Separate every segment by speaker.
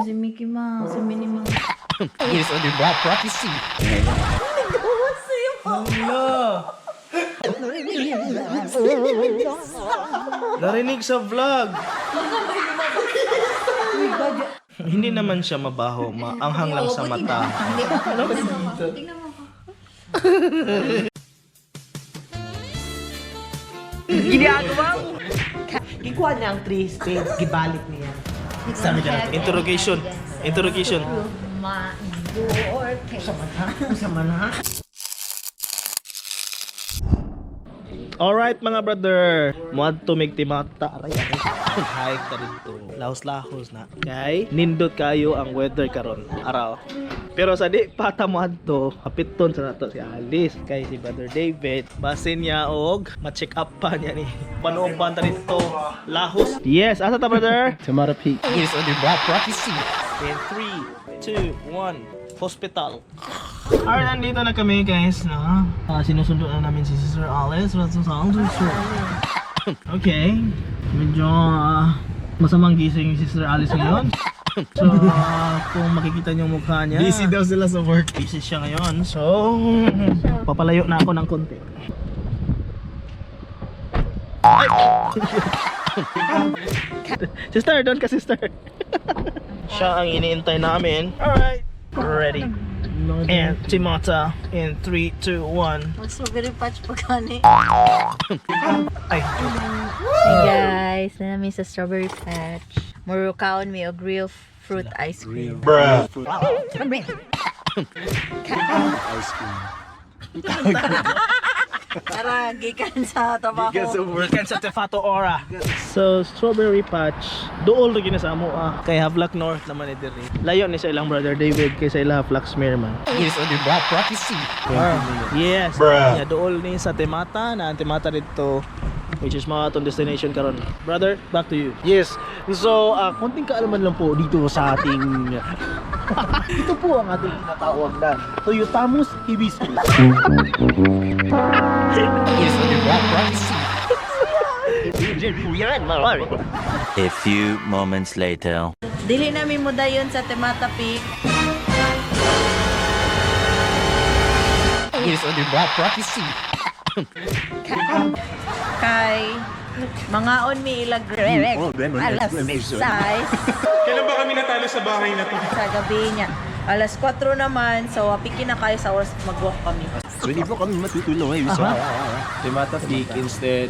Speaker 1: Si Mickey Mouse, si Minnie Mouse.
Speaker 2: Here's on the bra prophecy.
Speaker 3: Narinig sa vlog. Hindi naman siya mabaho, maanghang lang sa mata.
Speaker 1: Tingnan mo ako.
Speaker 2: Ginagawa mo. Ikuha niya ang 3 spades, gibalik niya.
Speaker 3: Sabi niya, interrogation. Interrogation.
Speaker 2: Sama na.
Speaker 3: Alright mga brother, muad to migtimata. Aray, hike ta dito. Lahos-lahos na. Kay nindot kayo ang weather karon araw. Pero sa di pata muad to, kapiton sa nato si Alice kay si Brother David. Basin niya og ma-check up pa niya ni. Panood pa ta dito. Lahos. Yes, asa ta brother?
Speaker 2: Tomorrow peak. Here's on the bra prophecy.
Speaker 3: In 3, 2, 1, hospital. Alright, nandito na kami guys, no? Sinusundo na namin si Sister Alice. Okay. Medyo masamang gising si Sister Alice ngayon. So, kung makikita niyo yung mukha niya,
Speaker 2: Busy daw sila sa work.
Speaker 3: busy siya ngayon. So, papalayo na ako ng konti. Ay! Sister, doon ka sister. Siya ang iniintay namin. Alright, ready. And Timota in 3, 2, 1.
Speaker 1: Mag-strawberry patch pa kani.
Speaker 3: Ay,
Speaker 1: Hey guys, na namin sa strawberry patch. Murukaon mi og real fruit ice cream.
Speaker 2: Bruh.
Speaker 3: ice cream.
Speaker 1: Tara, gikan sa trabaho.
Speaker 3: Weekend sa Tefato Aura. So, strawberry patch. Dool rin sa amo kay Havelock North naman ni diri. Layo ni sa ilang brother David kay sa ilang Flaxmere man.
Speaker 2: Here's on the bra prophecy.
Speaker 3: Yes.
Speaker 2: Bruh.
Speaker 3: Yeah, dool ni sa Temata na ang Temata dito which is mga atong destination karon. Brother, back to you.
Speaker 4: Yes. So, konting kaalaman lang po dito sa ating ito po ang ating tinatawag na Toyotamus hibiscus.
Speaker 2: Here's on the bra prophecy.
Speaker 5: A few moments later.
Speaker 1: Dili namin mo dayon sa Temata Peak.
Speaker 2: Here's on the bra prophecy.
Speaker 1: Kay mangaon mi ilag alas 6
Speaker 6: Kailan ba kami natalo sa bahay na to?
Speaker 1: sa gabi niya. Alas 4 naman, so pikin na kayo sa oras mag-walk kami.
Speaker 4: Pwede po kami matutulong eh. Temata Peak instead.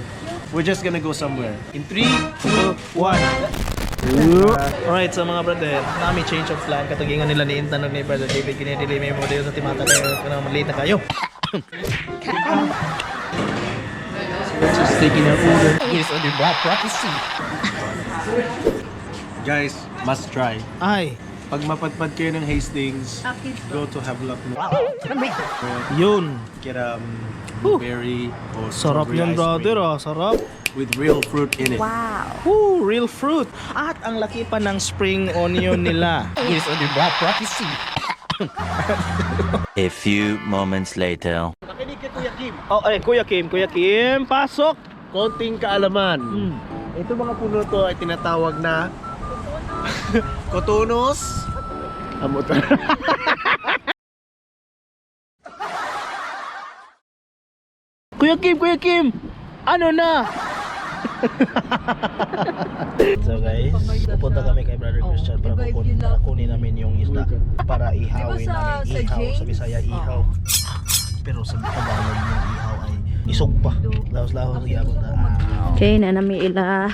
Speaker 4: We're just gonna go somewhere.
Speaker 3: In 3, 2, 1. Alright, so mga brother, nami change of plan. Katugingan nila ni Intan ni Brother David. Kinidili may mo dayo sa Timata kayo. Kung late na kayo.
Speaker 4: Let's just taking our order.
Speaker 2: Here's on the bra prophecy.
Speaker 4: Guys, must try.
Speaker 3: Ay,
Speaker 4: Pag mapadpad kayo ng Hastings, go to Havelock North.
Speaker 3: yun.
Speaker 4: Get blueberry or
Speaker 3: Sarap
Speaker 4: strawberry
Speaker 3: yan
Speaker 4: ice
Speaker 3: brother
Speaker 4: cream
Speaker 3: sarap.
Speaker 4: with real fruit in it.
Speaker 1: Wow.
Speaker 3: Woo, real fruit. At ang laki pa ng spring onion nila.
Speaker 2: Here's on the bra prophecy.
Speaker 5: A few moments later.
Speaker 4: Nakinig kay Kuya Kim.
Speaker 3: Oh, ay, Kuya Kim, pasok.
Speaker 4: Konting kaalaman. Ito mga puno to ay tinatawag na Cotonos. Amot.
Speaker 3: Kuya Kim, ano na? So guys, pupunta kami kay Brother Christian para kunin namin yung isda para ihawin namin. Ihaw, sa Bisaya ihaw. Pero sa Tagalog yung ihaw ay isog pa. Lahos-lahos gyapon ta.
Speaker 1: Okay, na nami ila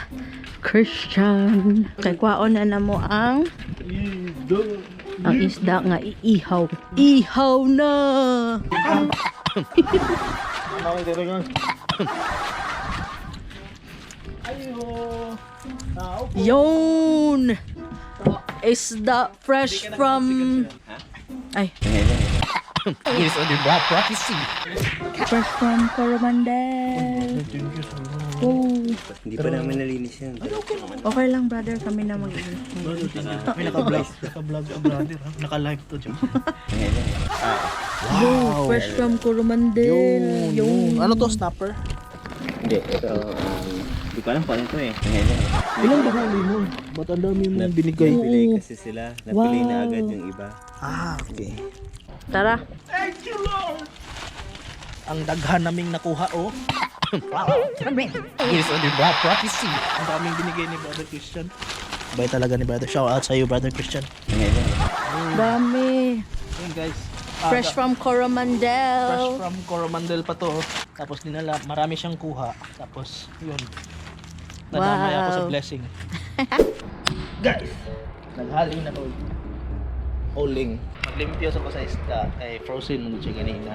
Speaker 1: Christian. Kay kwaon na namo ang isda nga iihaw. Ihaw na.
Speaker 3: Okay, dito guys.
Speaker 1: Yun. Isda fresh from ay
Speaker 2: Here's on the bra prophecy.
Speaker 1: fresh from Coromandel. Oh.
Speaker 4: Hindi pa namin nalinis yan.
Speaker 1: Okay lang brother, kami na mag-inom.
Speaker 3: Naka-vlog ka brother. Naka-live to dyan.
Speaker 1: Wow, fresh from Coromandel. Yung
Speaker 3: Ano to, snapper?
Speaker 4: Hindi, ito
Speaker 7: Hindi ko alam kung ano ito eh.
Speaker 3: Ilang ba huli mo? Ba't ang dami mong binigay?
Speaker 7: Napili kasi sila. Napili na agad yung iba.
Speaker 3: Ah, okay.
Speaker 1: Tara.
Speaker 3: Ang daghan naming nakuha, oh. Yes, di ba? Prophecy. Ang daming binigay ni Brother Christian. Bay talaga ni Brother. Shout out sa iyo, Brother Christian.
Speaker 1: Dami.
Speaker 3: Ayun, guys.
Speaker 1: Fresh from Coromandel.
Speaker 3: Fresh from Coromandel pa to. Tapos dinala, marami siyang kuha. Tapos, yun. Nadamay ako sa blessing. Guys, naghaling na to. Holing. Maglimpyo sa ko sa isda. Ay, frozen mo siya ganina.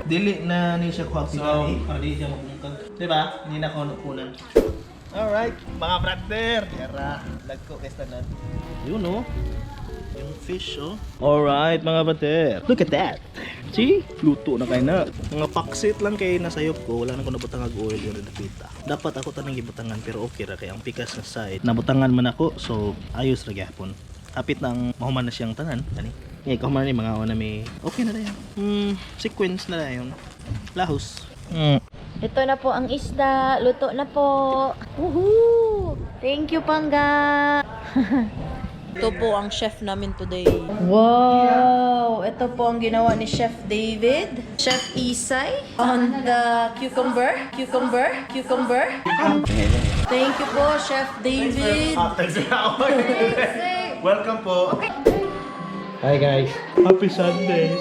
Speaker 3: Dili na ni siya kuha pinani. Di siya magmungkag. Diba? Hindi na ko nukunan. Alright, mga brother. Yara, lagko kay tanan. Yun, oh. Yung fish, oh. Alright, mga brother. Look at that. See? Luto na kayo na. Mga paksit lang kayo nasayop ko. Wala na ko nabutang oil yun rin nakita. Dapat ako tanang ibutangan pero okay ra kay ang pikas na side. Nabutangan man ako, so ayos ra gyapon. Hapit na ang mahuman na siyang tanan. Ani? Ngayon, kahuman ni mga na may okay na rin. Sequence na rin. Lahos.
Speaker 1: Ito na po ang isda. Luto na po. Woohoo! Thank you, Pangga! Ito po ang chef namin today. Wow! Ito po ang ginawa ni Chef David. Chef Isay on the cucumber. Thank you po, Chef David.
Speaker 4: Welcome po.
Speaker 3: Hi guys. Happy Sunday.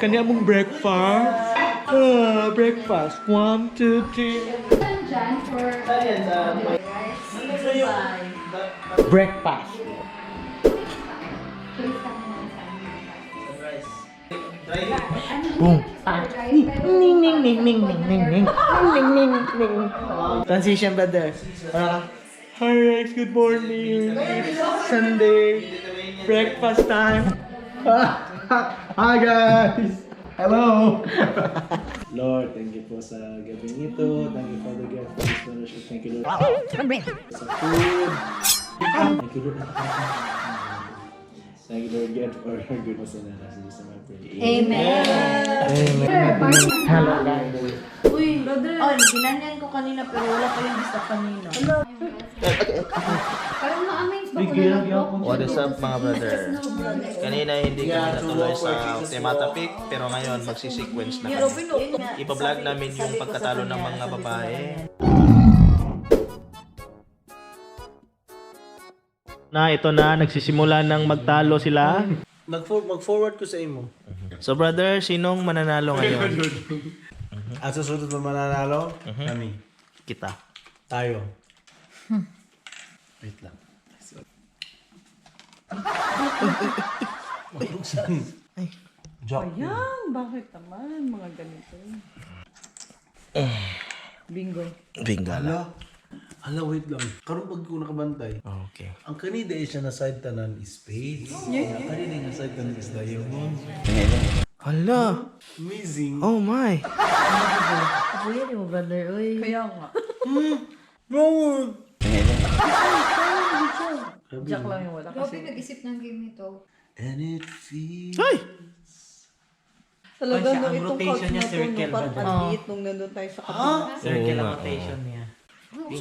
Speaker 3: Kanya mong breakfast. Breakfast. 1, 2, 3.
Speaker 2: Breakfast. Transition, brother.
Speaker 3: Hi guys, good morning. It's Sunday. Breakfast time.
Speaker 4: Hi guys! Hello! Lord, thank you po sa gabing ito. Thank you Father God for this fellowship. Thank you Lord sa food. Thank you Lord. Thank you Lord God for your goodness and mercy. Sa mga prayer.
Speaker 1: Amen.
Speaker 2: Hello, guys.
Speaker 1: Uy, brother. Oh, ginanyan ko kanina pero wala pa yung gusto kanina.
Speaker 8: Parang ma-amaze ba ko na lang po?
Speaker 3: What is up mga brother? Kanina hindi kami natuloy sa Temata Peak pero ngayon magsi-sequence na kami. Ipa-vlog namin yung pagkatalo ng mga babae. Na ito na, nagsisimula ng magtalo sila.
Speaker 4: Mag-forward ko sa imo.
Speaker 3: So brother, sinong mananalo ngayon?
Speaker 4: At susunod mo mananalo? Kami.
Speaker 3: Kita.
Speaker 4: Tayo. Wait lang. Joke.
Speaker 9: Ayan, bakit naman mga ganito? Bingo.
Speaker 3: Bingala.
Speaker 4: Hala, wait lang. Karon pag ko nakabantay.
Speaker 3: Okay.
Speaker 4: Ang kanida siya na side tanan is spades. Ang kanida nga side tanan is diamond.
Speaker 3: Hala.
Speaker 4: Amazing.
Speaker 3: Oh my.
Speaker 1: Uy, di mo, brother. Uy.
Speaker 9: Kaya nga.
Speaker 4: Bro!
Speaker 9: Jack lang yung wala
Speaker 8: Grabe
Speaker 9: kasi.
Speaker 8: nag-isip ng game ito.
Speaker 4: And it feels...
Speaker 3: Ay!
Speaker 9: Talaga
Speaker 2: Siya,
Speaker 9: nung
Speaker 2: ang
Speaker 9: itong
Speaker 2: rotation
Speaker 9: couch
Speaker 2: niya,
Speaker 9: na to,
Speaker 2: circle
Speaker 9: no, parang
Speaker 2: ba?
Speaker 9: ang liit nung nandun tayo sa kabila.
Speaker 2: Circle ang
Speaker 3: Oo nga,
Speaker 2: rotation niya.
Speaker 9: Imagine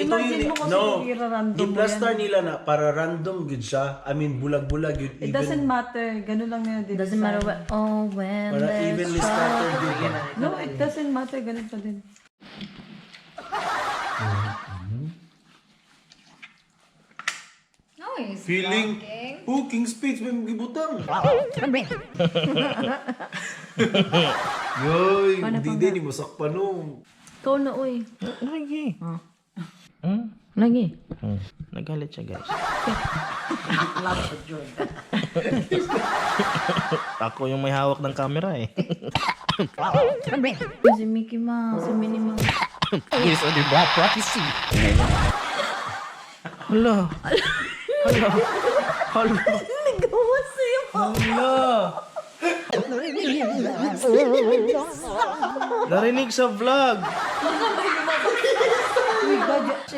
Speaker 9: mo kasi i-random mo
Speaker 4: Giplastar
Speaker 9: yan.
Speaker 4: nila na para random good siya. I mean, bulag-bulag yun.
Speaker 9: It doesn't matter. Ganun lang nila din.
Speaker 1: Doesn't matter what. Oh, when
Speaker 4: Para
Speaker 1: there's
Speaker 4: evenly
Speaker 1: trouble.
Speaker 4: scattered yun.
Speaker 9: No, it doesn't matter. Ganun pa din.
Speaker 8: Nice.
Speaker 4: Feeling,
Speaker 8: Walking.
Speaker 4: King Spades may magibutang. Yoy, hindi mo sakpan no.
Speaker 1: Ikaw na, uy.
Speaker 3: Lagi.
Speaker 1: Lagi.
Speaker 3: Nagalit siya guys. Ako yung may hawak ng camera eh.
Speaker 1: Si Mickey Mouse, si Minnie Mouse.
Speaker 3: Yes, o diba? Prophecy. Hala. Hala. Hala.
Speaker 1: Nagawa sa'yo.
Speaker 3: Hala. Narinig sa vlog.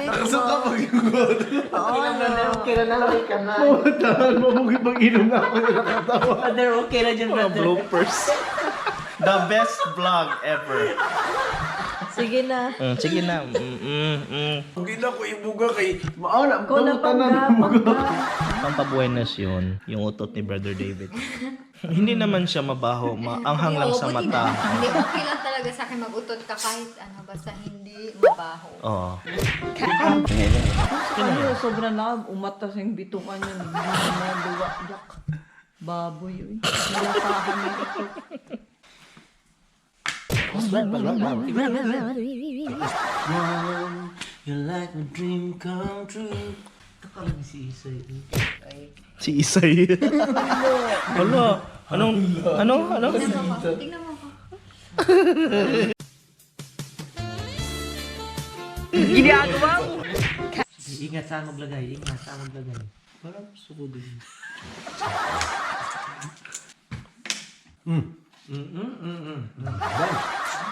Speaker 4: Nakasuka mag-igot.
Speaker 2: Okay na lang ka na.
Speaker 4: Tahan mo mong ipag-inom na ako nila katawa.
Speaker 2: Brother, okay na dyan,
Speaker 3: Mga
Speaker 2: brother.
Speaker 3: bloopers. The best vlog ever.
Speaker 1: Sige na.
Speaker 3: Sige na.
Speaker 4: Hindi na ko ibuga kay maana
Speaker 9: Ikaw na pangga.
Speaker 3: Pampabuenas yun, yung utot ni Brother David. Hindi naman siya mabaho, maanghang lang sa mata.
Speaker 8: Hindi, okay lang talaga sa akin mag-utot ka kahit ano, basta hindi mabaho.
Speaker 3: Oo.
Speaker 9: Ano, sobrang lakab. Umata sa yung bitukan yun. Hindi na duwa. Yak. Baboy yun. Nalasahan na ito.
Speaker 2: You like my dream come true. Taka lang si Isay.
Speaker 3: Si Isay. Hala, ano?
Speaker 8: Tingnan mo ako.
Speaker 2: Ginagawa mo! Ingat sa maglagay, ingat sa maglagay. Parang gusto ko din.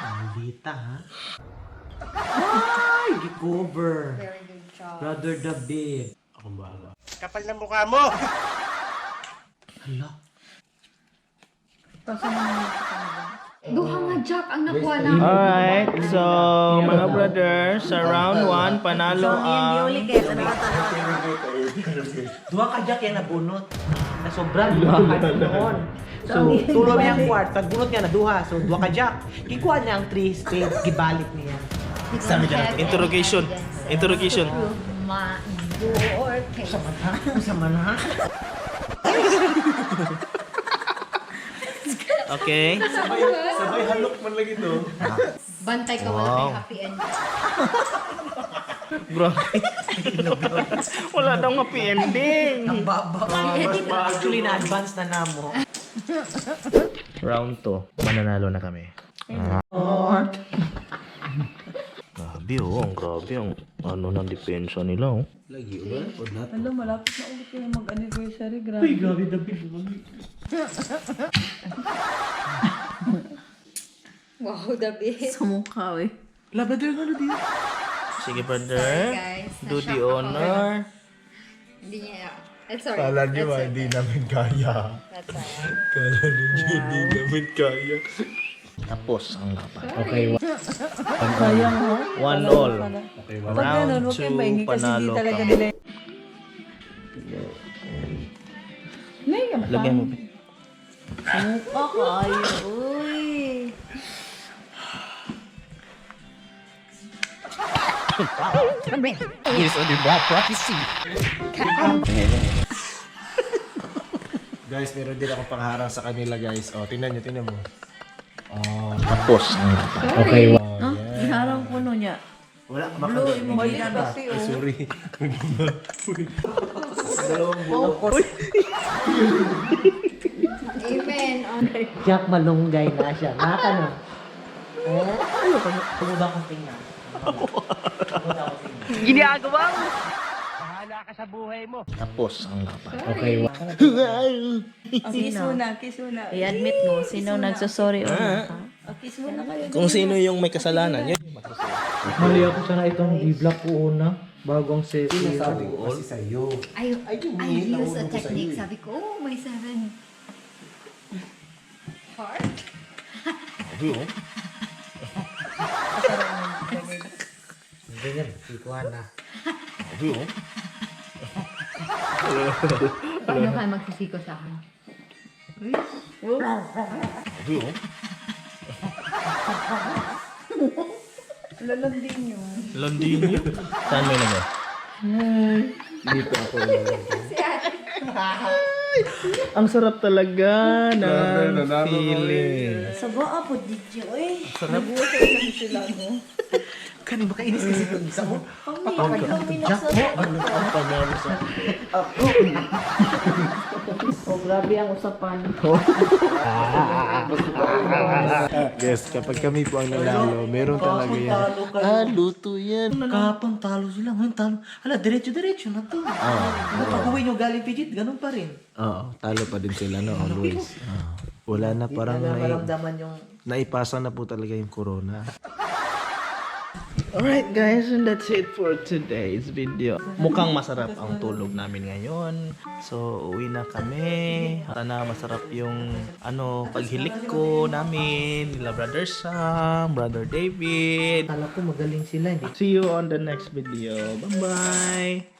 Speaker 2: Maldita ha? Ay! Gi-cover!
Speaker 8: Very good job.
Speaker 2: Brother David. Akong bahala.
Speaker 6: Kapal na mukha mo!
Speaker 2: Hala.
Speaker 8: Duha nga Jack ang nakuha namin.
Speaker 3: Alright, so mga brothers, sa round 1, panalo ang...
Speaker 2: Duha ka Jack yan nabunot. Na sobrang duha ka noon. So, tulo niya ang quart. Pagbunot niya na duha. So, duha ka Jack. Kikuha niya ang 3 spades. Gibalik niya.
Speaker 3: Sabi dyan, interrogation. Interrogation.
Speaker 2: Sa mana?
Speaker 3: Okay.
Speaker 4: Sabay halok man lagi to.
Speaker 8: Bantay ka wala may happy end.
Speaker 3: Grabe. Wala daw happy ending.
Speaker 2: Ang baba. Actually, na-advance na namo.
Speaker 3: Round 2, mananalo na kami. Grabe ang grabe ang ano ng depensa nila oh.
Speaker 4: Lagi ba? O not?
Speaker 9: Alam, malapit na ulit kayo mag-anniversary. Grabe.
Speaker 2: Uy, grabe David.
Speaker 8: Wow, David.
Speaker 9: Sa mukha eh.
Speaker 2: Labrador nga na dito.
Speaker 3: Sige brother,
Speaker 8: Guys,
Speaker 3: do the
Speaker 8: na-shock ako.
Speaker 3: honor.
Speaker 8: Hindi niya. Sorry.
Speaker 4: Kala niyo
Speaker 8: That's
Speaker 4: hindi
Speaker 8: okay.
Speaker 4: namin kaya.
Speaker 8: That's alright.
Speaker 4: Kala niyo hindi namin kaya.
Speaker 3: Tapos ang laban.
Speaker 2: Okay,
Speaker 9: Sayang mo.
Speaker 3: 1 all.
Speaker 9: Pag ganun, huwag kayong maingay kasi hindi
Speaker 3: panalo
Speaker 9: talaga
Speaker 3: ka.
Speaker 9: nila. Nay,
Speaker 3: Lagyan mo.
Speaker 1: Sa mukha kayo. Uy.
Speaker 3: Here's on the black prophecy.
Speaker 4: Guys, meron din ako pangharang sa kanila guys. O, tingnan mo.
Speaker 3: Tapos ang laban.
Speaker 2: Okay,
Speaker 1: Harang puno niya.
Speaker 2: wala.
Speaker 9: Blue, mali kasi oh.
Speaker 4: Sorry.
Speaker 8: Amen.
Speaker 2: Jack, malunggay na siya. Naka na. Tumuda akong tingnan. Ginagawa mo! Bahala ka sa buhay mo.
Speaker 3: Tapos ang laban.
Speaker 2: Okay,
Speaker 9: Kiss muna, kiss muna.
Speaker 1: I-admit mo, sino nagsusorry o
Speaker 9: Kiss muna kayo.
Speaker 3: Kung sino yung may kasalanan, yun.
Speaker 2: Mali ako sana itong i-block ko una. Bagong set.
Speaker 4: Sinasabi ko kasi sa'yo.
Speaker 8: I use a technique. Sabi ko, oh, may 7. Heart?
Speaker 2: Ganyan, ikuha na.
Speaker 8: Paano kayo magsisiko sa akin?
Speaker 9: Lalandin nyo.
Speaker 3: Landin yun. Saan mo naman?
Speaker 4: Dito ako.
Speaker 3: Ang sarap talaga ng
Speaker 4: nanalo
Speaker 3: feeling.
Speaker 1: Sa baa po, DJ. Uy.
Speaker 9: Nabuhay na sila, no?
Speaker 2: Kani ba kainis kasi itong isa mo?
Speaker 1: Jack mo. Oh, grabe ang usapan.
Speaker 4: Yes, kapag kami po ang nanalo, meron talaga yan.
Speaker 3: Luto yan.
Speaker 2: Kapang talo sila. Ngayon talo. Hala, diretso na to. Pag-uwi nyo galing pijit, ganun pa rin.
Speaker 4: Oo, talo pa din sila, no? Always. Wala na, parang
Speaker 1: Maramdaman yung...
Speaker 4: naipasa na po talaga yung corona.
Speaker 3: Alright guys, and that's it for today's video. Mukhang masarap ang tulog namin ngayon. So, uwi na kami. Sana masarap yung paghilik ko namin. Nila Brother Sam, Brother David.
Speaker 2: Kala ko magaling sila.
Speaker 3: See you on the next video. Bye-bye!